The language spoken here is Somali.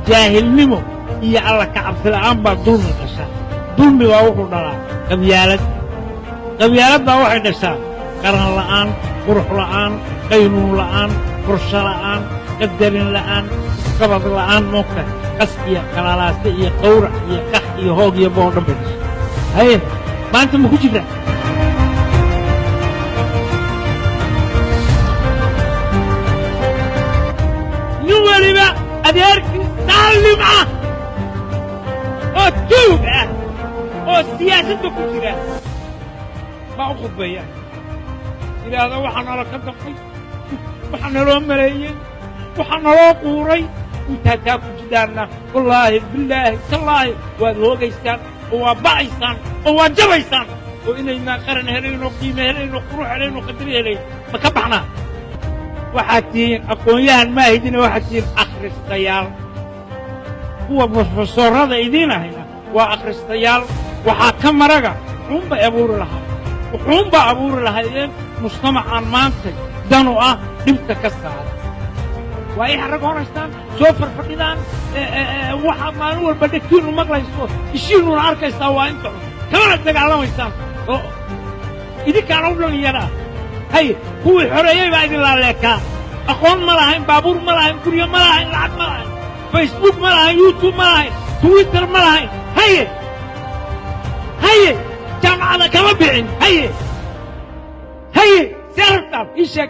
jaahil nimo iyo alla ka cabsi la'aan baa dulmi dhasha dulmi waa wuxuu dhalaa qabyaalad baa waxay dhashaa qaran la'aan qurux la'aan qaynuun la'aan qorshe la'aan qadarin la'aan isqabad la'aan moogta qas iyo qalalaase iyo qawrac iyo qax iyo hoog iyo boo dhan bay dhashaa haye maanta ma ku jirtaa nin weliba adeerkii daalim ah oo tuug ah oo siyaasadda ku jira baa u khudbeeya yidhaahda waxaa nala ka daqay waxaa naloo maleeyey waxaa naloo quuray intaa taa ku jidaanna wallaahi bilaahi tallaahi waad hoogaysaan oo waad ba'aysaan oo waad jabaysaan oo inaynaa qaran helaynoo qiime helaynoo qurux helaynoo qadari helayn ma ka baxnaa waxaad tihiin aqoon-yahan ma ahidina waxaad tihiin akhristayaal kuwa brofesoorada idiin ahayna waa akhristayaal waxaa ka maraga wuxuunbay abuuri lahaydeen mujtamacaan maanta danu ah dhibka ka saara waa ay xarag horaystaan soo farfadhidaan waxaa maalin walba dhegtiinnu maqlayso ishiinnuna arkaysaa waa inta kamana dagaalamaysaan oo idinkaana u dhallinyaraa haye kuwii xoreeyey baa idin laaleekaa aqoon ma lahayn baabuur ma lahayn guryo ma lahayn lacag ma lahayn facebook ma lahayn youtube ma lahayn twitter ma lahayn haye jaamacada kama bixin haye see rabtaan ii sheeg